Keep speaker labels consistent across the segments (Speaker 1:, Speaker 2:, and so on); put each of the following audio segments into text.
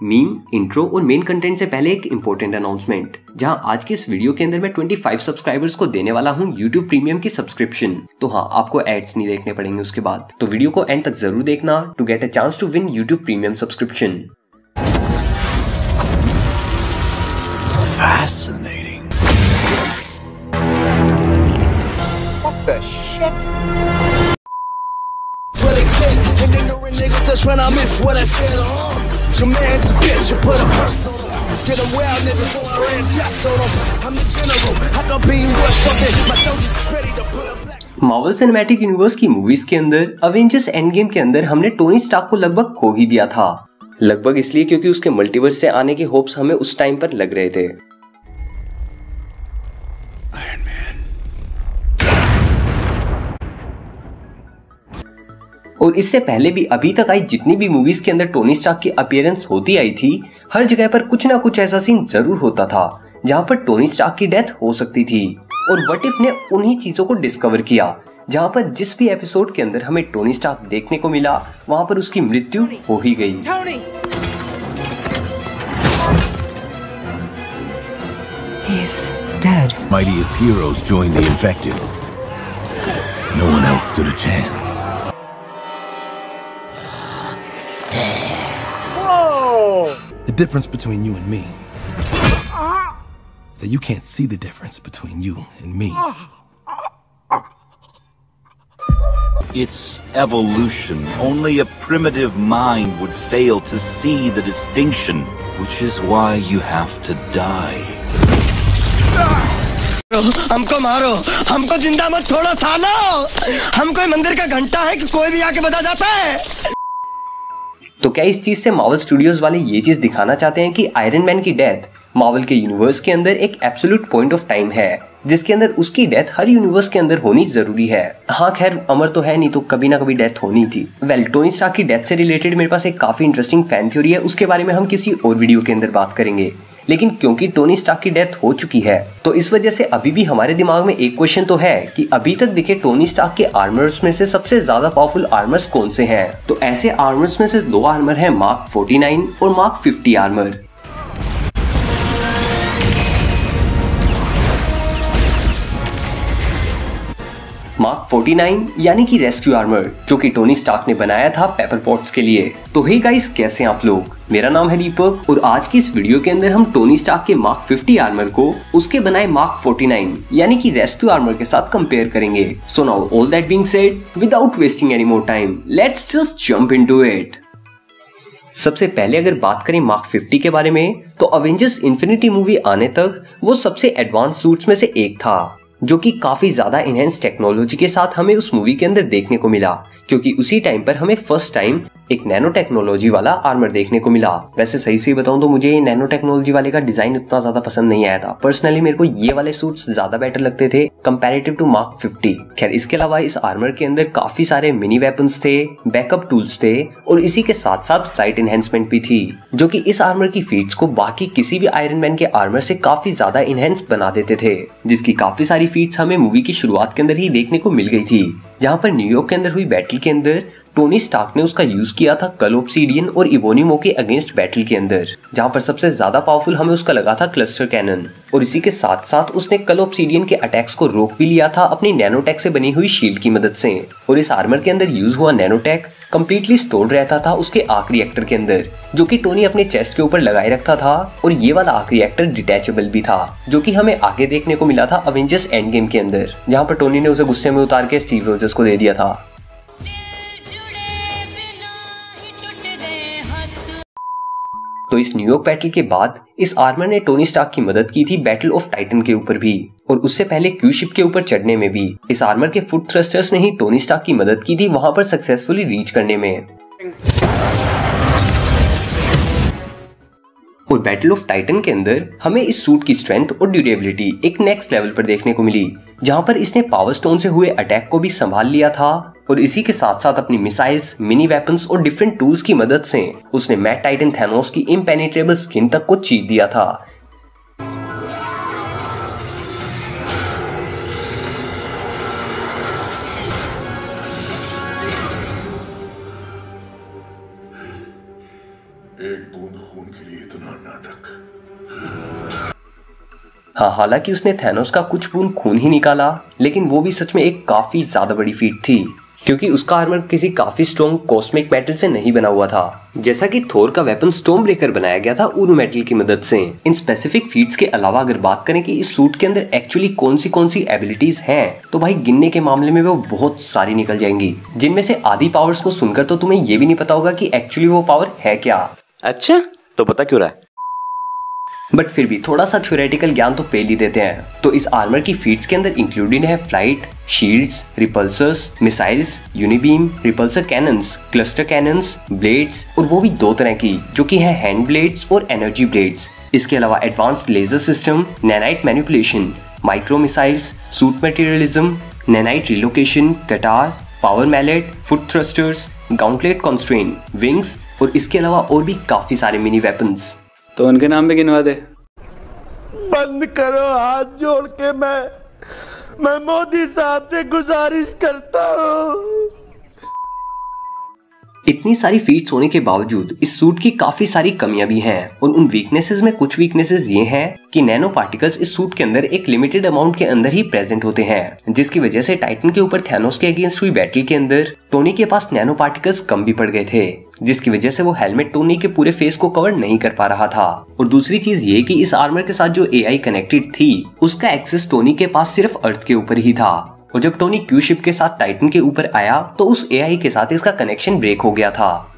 Speaker 1: Meme, intro और main content से पहले एक इंपॉर्टेंट अनाउंसमेंट। जहां आज की इस वीडियो के अंदर मैं 25 सब्सक्राइबर्स को देने वाला हूं YouTube प्रीमियम की सब्सक्रिप्शन। तो हाँ, आपको एड्स नहीं देखने पड़ेंगे उसके बाद। तो वीडियो को एंड तक जरूर देखना to get a chance to win YouTube premium subscription.
Speaker 2: Fascinating.
Speaker 3: What the shit?
Speaker 4: Well, it came, and then the niggas just tryna miss what I said. Your man's a bitch, you put a purse on him. Get him well, nigga, before I ran tests on him. I'm the general, I can be worth something. My soldiers is ready to put a black.
Speaker 1: Marvel cinematic universe की movies के अंदर Avengers end game के अंदर हमने Tony Stark को लगभग खो ही दिया था। लगभग इसलिए क्योंकि उसके मल्टीवर्स से आने के होप्स हमें उस टाइम पर लग रहे थे। और इससे पहले भी अभी तक आई जितनी भी मूवीज के अंदर टोनी स्टार्क की अपीयरेंस होती आई थी, हर जगह पर कुछ ना कुछ ऐसा सीन जरूर होता था जहां पर टोनी स्टार्क की डेथ हो सकती थी। और व्हाट इफ ने उन्हीं चीजों को डिस्कवर किया, जहां पर जिस भी एपिसोड के अंदर हमें टोनी स्टार्क देखने को मिला वहां पर उसकी मृत्यु हो ही गई।
Speaker 5: He's dead.
Speaker 2: Mightiest heroes joined the infected. No one else stood a chance. The difference between you and me, that you can't see the difference between you and me.
Speaker 6: It's evolution. Only a primitive mind would fail to see the distinction, which is why you have to die.
Speaker 4: हमको मारो, हमको जिंदा मत छोड़ो सालो। हम कोई मंदिर का घंटा है कि कोई भी आके बजा जाता है।
Speaker 1: तो क्या इस चीज से मार्वल स्टूडियोज वाले ये चीज दिखाना चाहते हैं कि आयरन मैन की डेथ मार्वल के यूनिवर्स के अंदर एक एब्सोल्यूट पॉइंट ऑफ टाइम है, जिसके अंदर उसकी डेथ हर यूनिवर्स के अंदर होनी जरूरी है। हाँ खैर, अमर तो है नहीं तो कभी ना कभी डेथ होनी थी। टोनी स्टार्क की डेथ से रिलेटेड मेरे पास एक काफी इंटरेस्टिंग फैन थ्योरी है, उसके बारे में हम किसी और वीडियो के अंदर बात करेंगे। लेकिन क्योंकि टोनी स्टार्क की डेथ हो चुकी है तो इस वजह से अभी भी हमारे दिमाग में एक क्वेश्चन तो है कि अभी तक दिखे टोनी स्टार्क के आर्मर्स में से सबसे ज्यादा पावरफुल आर्मर्स कौन से हैं। तो ऐसे आर्मर्स में से दो आर्मर हैं मार्क 49 और मार्क 50 आर्मर। मार्क 49 यानी कि रेस्क्यू आर्मर, जो कि टोनी स्टार्क ने बनाया था पेपर पॉट्स के लिए। तो हे गाइस, कैसे हैं आप लोग? मेरा नाम है दीपक और आज की इस वीडियो के अंदर हम टोनी स्टार्क के मार्क 50 आर्मर को उसके बनाए मार्क 49 यानी कि रेस्क्यू आर्मर के साथ कंपेयर करेंगे। So now all that being said, without wasting any more time, let's just jump into it. सबसे पहले अगर बात करें मार्क 50 के बारे में, तो अवेंजर्स इन्फिनिटी मूवी आने तक वो सबसे एडवांस सूट्स में से एक था, जो कि काफी ज्यादा इनहेंस टेक्नोलॉजी के साथ हमें उस मूवी के अंदर देखने को मिला, क्योंकि उसी टाइम पर हमें फर्स्ट टाइम एक नैनो टेक्नोलॉजी वाला आर्मर देखने को मिला। वैसे सही से बताऊं तो मुझे ये नैनो टेक्नोलॉजी वाले का डिजाइन उतना ज्यादा पसंद नहीं आया था। पर्सनली मेरे को ये वाले सूट्स ज्यादा बेटर लगते थे कंपैरेटिव टू मार्क 50। खैर, इसके अलावा इस आर्मर के अंदर काफी सारे मिनी वेपन्स थे, बैकअप टूल्स थे और इसी के साथ साथ फ्लाइट एनहेंसमेंट भी थी, जो कि इस आर्मर की फीट्स को बाकी किसी भी आयरन मैन के आर्मर से काफी ज्यादा इनहेंस बना देते थे, जिसकी काफी सारी फीट्स हमें मूवी की शुरुआत के अंदर ही देखने को मिल गई थी, जहां पर न्यूयॉर्क के अंदर हुई बैटल के अंदर टोनी स्टार्क ने उसका यूज किया था कल ऑब्सीडियन और इवोनिमो के अगेंस्ट बैटल के अंदर, जहां पर सबसे ज्यादा पावरफुल हमें उसका लगा था क्लस्टर कैनन। और इसी के साथ साथ उसने कल ऑब्सीडियन के अटैक्स को रोक भी लिया था अपनी नैनोटेक से बनी हुई शील्ड की मदद से। और इस आर्मर के अंदर यूज हुआ नैनोटेक कंप्लीटली स्टोर्ड रहता था उसके आर्क रिएक्टर के अंदर, जो कि टोनी अपने चेस्ट के ऊपर लगाए रखता था। और ये वाला आर्क रिएक्टर डिटैचेबल भी था, जो कि हमें आगे देखने को मिला था अवेंजर्स एंड गेम के अंदर, जहां पर टोनी ने उसे गुस्से में उतार के स्टीव रोजर्स को दे दिया था। तो इस न्यूयॉर्क बैटल के बाद इस आर्मर ने टोनी स्टार्क की मदद की थी बैटल ऑफ टाइटन के ऊपर भी, और उससे पहले क्यू शिप के ऊपर चढ़ने में भी इस आर्मर के फुट थ्रस्टर्स ने ही टोनी स्टार्क की मदद की थी वहां पर सक्सेसफुली रीच करने में। और बैटल ऑफ टाइटन के अंदर हमें इस सूट की स्ट्रेंथ और ड्यूरेबिलिटी एक नेक्स्ट लेवल पर देखने को मिली, जहां पर इसने पावर स्टोन से हुए अटैक को भी संभाल लिया था। और इसी के साथ साथ अपनी मिसाइल्स, मिनी वेपन्स और डिफरेंट टूल्स की मदद से उसने मैड टाइटन थैनोस की इम्पेनिट्रेबल स्किन तक को चीर दिया था।
Speaker 7: एक
Speaker 2: बूंद खून के लिए इतना नाटक।
Speaker 1: हाँ, हालांकि उसने थैनोस का कुछ बूंद खून ही निकाला, लेकिन वो भी सच में एक काफी ज्यादा बड़ी फीट थी, क्योंकि उसका आर्मर किसी काफी स्ट्रॉन्ग कॉस्मिक मेटल से नहीं बना हुआ था, जैसा कि थोर का वेपन स्टॉर्म ब्रेकर बनाया गया था उन मेटल की मदद से। इन स्पेसिफिक फीट्स के अलावा अगर बात करें कि इस सूट के अंदर एक्चुअली कौन सी एबिलिटीज हैं, तो भाई गिनने के मामले में वो बहुत सारी निकल जाएंगी, जिनमें से आधी पावर्स को सुनकर तो तुम्हें ये भी नहीं पता होगा कि एक्चुअली वो पावर है क्या।
Speaker 7: अच्छा, तो पता क्यों रहा है?
Speaker 1: बट फिर भी थोड़ा सा थ्योरेटिकल ज्ञान तो पहले ही देते हैं। तो इस आर्मर की फीट्स के अंदर इंक्लूडेड है flight, shields, repulsors, missiles, unibeam, repulsor cannons, cluster cannons, blades, और वो भी दो तरह की, जो कि है हैंड ब्लेड्स और एनर्जी ब्लेड्स। इसके अलावा advanced laser system, nanite manipulation, micro missiles, suit materialism, nanite relocation, katar, power mallet, foot thrusters, gauntlet constrain, wings, और इसके अलावा और भी काफी सारे मिनी वेपन्स।
Speaker 8: तो उनके नाम भी गिनवा दे।
Speaker 3: बंद करो, हाथ जोड़ के मैं मोदी साहब से गुजारिश करता हूँ।
Speaker 1: इतनी सारी फीट्स होने के बावजूद इस सूट की काफी सारी कमियां भी हैं, और उन वीकनेसेस में कुछ वीकनेसेस ये हैं कि नैनो पार्टिकल्स इस सूट के अंदर एक लिमिटेड अमाउंट के अंदर ही प्रेजेंट होते हैं, जिसकी वजह से टाइटन के ऊपर थैनोस के अगेंस्ट हुई बैटल के अंदर टोनी के पास नैनो पार्टिकल्स कम भी पड़ गए थे, जिसकी वजह से वो हेलमेट टोनी के पूरे फेस को कवर नहीं कर पा रहा था। और दूसरी चीज ये कि इस आर्मर के साथ जो एआई कनेक्टेड थी, उसका एक्सेस टोनी के पास सिर्फ अर्थ के ऊपर ही था, और जब टोनी क्यू शिप के साथ टाइटन के ऊपर आया तो उस एआई के साथ इसका कनेक्शन ब्रेक हो गया था।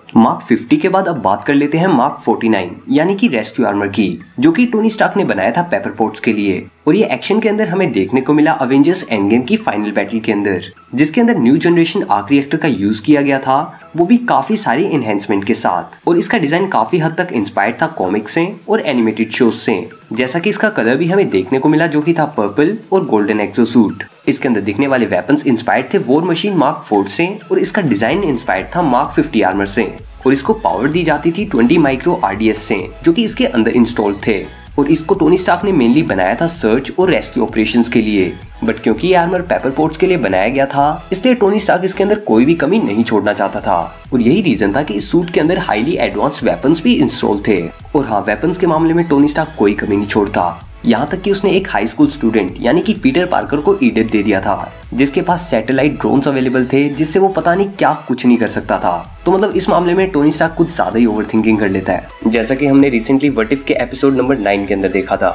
Speaker 1: मार्क 50 के बाद अब बात कर लेते हैं मार्क 49 यानी कि रेस्क्यू आर्मर की, जो कि टोनी स्टार्क ने बनाया था पेपर पोर्ट्स के लिए। और ये एक्शन के अंदर हमें देखने को मिला अवेंजर्स एंड गेम की फाइनल बैटल के अंदर, जिसके अंदर न्यू जनरेशन आर्क रिएक्टर का यूज किया गया था, वो भी काफी सारी एनहेंसमेंट के साथ। और इसका डिजाइन काफी हद तक इंस्पायर्ड था कॉमिक से और एनिमेटेड शोज से, जैसा कि इसका कलर भी हमें देखने को मिला, जो कि था पर्पल और गोल्डन एक्सोसूट। इसके अंदर दिखने वाले वेपन्स इंस्पायर्ड थे वॉर मशीन मार्क 4 से, और इसका डिजाइन इंस्पायर्ड था मार्क 50 आर्मर से, और इसको पावर दी जाती थी 20 माइक्रो RDS से, जो कि इसके अंदर इंस्टॉल थे। और इसको टोनी स्टार्क ने मेनली बनाया था सर्च और रेस्क्यू ऑपरेशंस के लिए, बट क्योंकि ये आर्मर पेपर पोर्ट्स के लिए बनाया गया था, इसलिए टोनी स्टार्क इसके अंदर कोई भी कमी नहीं छोड़ना चाहता था। और यही रीजन था कि इस सूट के अंदर हाईली एडवांस्ड वेपन्स भी इंस्टॉल थे। और हाँ, वेपन्स के मामले में टोनी स्टार्क कोई कमी नहीं छोड़ता, यहाँ तक कि उसने एक हाई स्कूल स्टूडेंट यानी कि पीटर पार्कर को ईडिथ दे दिया था, जिसके पास सैटेलाइट ड्रोन्स अवेलेबल थे, जिससे वो पता नहीं क्या कुछ नहीं कर सकता था। तो मतलब इस मामले में टोनी स्टार्क कुछ ज्यादा ही ओवरथिंकिंग कर लेता है, जैसा कि हमने रिसेंटली व्हाट इफ के एपिसोड नंबर 9 के अंदर देखा था।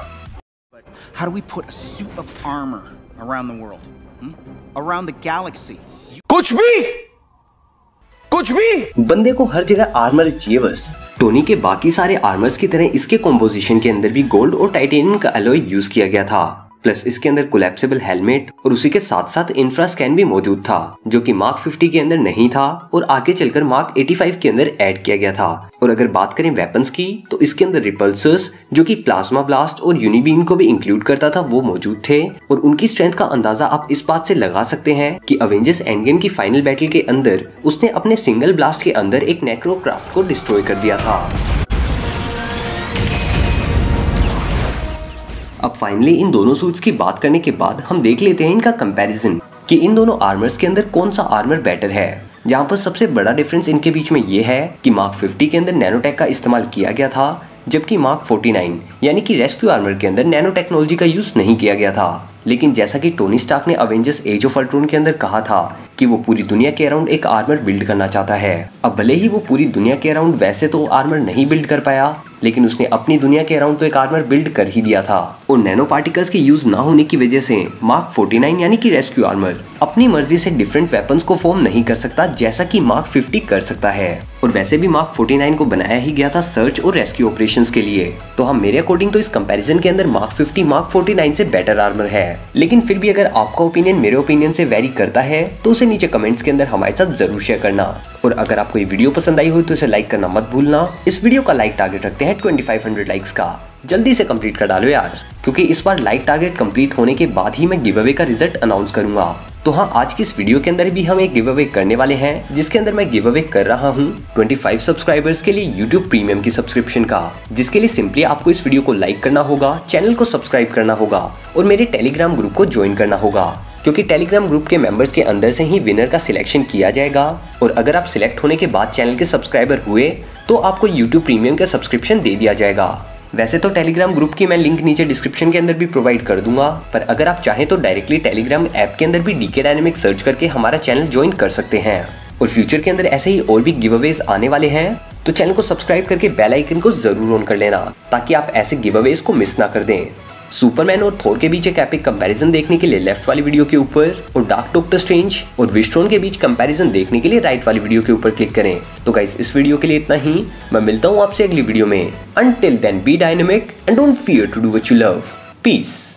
Speaker 9: How do we put a suit of armor around the world? Around the galaxy?
Speaker 1: कुछ भी बंदे को हर जगह आर्मर चाहिए बस। टोनी के बाकी सारे आर्मर्स की तरह इसके कॉम्पोजिशन के अंदर भी गोल्ड और टाइटेनियम का अलॉय यूज किया गया था, प्लस इसके अंदर कोलैप्सिबल हेलमेट और उसी के साथ साथ इंफ्रा स्कैन भी मौजूद था, जो कि मार्क 50 के अंदर नहीं था और आगे चलकर मार्क 85 के अंदर ऐड किया गया था। और अगर बात करें वेपन्स की, तो इसके अंदर रिपल्सर्स, जो कि प्लाज्मा ब्लास्ट और यूनिबीम को भी इंक्लूड करता था, वो मौजूद थे। और उनकी स्ट्रेंथ का अंदाजा आप इस बात से लगा सकते हैं कि अवेंजर्स एंड गेम की फाइनल बैटल के अंदर उसने अपने सिंगल ब्लास्ट के अंदर एक नेक्रोक्राफ्ट को डिस्ट्रॉय कर दिया था। अब फाइनली इन दोनों सूट्स की बात करने के बाद हम देख लेते हैं इनका कंपैरिजन कि इन दोनों आर्मर्स के अंदर कौन सा आर्मर बेटर है। जहाँ पर सबसे बड़ा डिफरेंस इनके बीच में ये है कि मार्क 50 के अंदर नैनोटेक का इस्तेमाल किया गया था, जबकि मार्क 49 यानी कि रेस्क्यू आर्मर के अंदर नैनो टेक्नोलॉजी का यूज नहीं किया गया था। लेकिन जैसा कि टोनी स्टार्क ने अवेंजर्स एज ऑफ अल्ट्रॉन के अंदर कहा था कि वो पूरी दुनिया के अराउंड एक आर्मर बिल्ड करना चाहता है। अब भले ही वो पूरी दुनिया के अराउंड वैसे तो आर्मर नहीं बिल्ड कर पाया, लेकिन उसने अपनी दुनिया के अराउंड तो एक आर्मर बिल्ड कर ही दिया था। और नैनो पार्टिकल्स के यूज ना होने की वजह से मार्क 49 यानी कि रेस्क्यू आर्मर अपनी मर्जी से डिफरेंट वेपन्स को फॉर्म नहीं कर सकता, जैसा कि मार्क 50 कर सकता है। और वैसे भी मार्क 49 को बनाया ही गया था सर्च और रेस्क्यू ऑपरेशंस के लिए। तो हाँ, मेरे अकॉर्डिंग तो इस कंपैरिजन के अंदर मार्क 50 मार्क 49 से बेटर आर्मर है। लेकिन फिर भी अगर आपका ओपिनियन मेरे ओपिनियन से वेरी करता है तो उसे नीचे कमेंट्स के अंदर हमारे साथ जरूर शेयर करना। और अगर आपको ये वीडियो पसंद आई हो तो इसे लाइक करना मत भूलना। इस वीडियो का लाइक टारगेट रखते हैं 2500 लाइक्स का, जल्दी से कंप्लीट कर डालो यार, क्योंकि इस बार लाइक टारगेट कंप्लीट होने के बाद ही मैं गिव अवे का रिजल्ट अनाउंस करूंगा। तो हाँ, आज की इस वीडियो के अंदर भी हम एक गिव अवे करने वाले हैं, जिसके अंदर मैं गिव अवे कर रहा हूँ 25 सब्सक्राइबर्स के लिए YouTube प्रीमियम की सब्सक्रिप्शन का, जिसके लिए सिंपली आपको इस वीडियो को लाइक करना होगा, चैनल को सब्सक्राइब करना होगा और मेरे टेलीग्राम ग्रुप को ज्वाइन करना होगा। क्योंकि टेलीग्राम ग्रुप के मेंबर्स के अंदर से ही विनर का सिलेक्शन किया जाएगा और अगर आप सिलेक्ट होने के बाद चैनल के सब्सक्राइबर हुए तो आपको YouTube प्रीमियम का सब्सक्रिप्शन दे दिया जाएगा। वैसे तो टेलीग्राम ग्रुप की मैं लिंक नीचे डिस्क्रिप्शन के अंदर भी प्रोवाइड कर दूंगा, पर अगर आप चाहें तो डायरेक्टली टेलीग्राम ऐप के अंदर भी DK डायनेमिक सर्च करके हमारा चैनल ज्वाइन कर सकते हैं। और फ्यूचर के अंदर ऐसे ही और भी गिव अवेज आने वाले हैं, तो चैनल को सब्सक्राइब करके बेल आइकन को जरूर ऑन कर लेना ताकि आप ऐसे गिव अवेज को मिस ना कर दें। सुपरमैन और थोर के बीच एक एपिक कंपैरिजन देखने के लिए लेफ्ट वाली वीडियो के ऊपर और डार्क डॉक्टर स्ट्रेंज और विस्ट्रोन के बीच कंपैरिजन देखने के लिए राइट वाली वीडियो के ऊपर क्लिक करें। तो गाइस इस वीडियो के लिए इतना ही, मैं मिलता हूँ आपसे अगली वीडियो में। Until then be dynamic and don't fear to do what you love. Peace.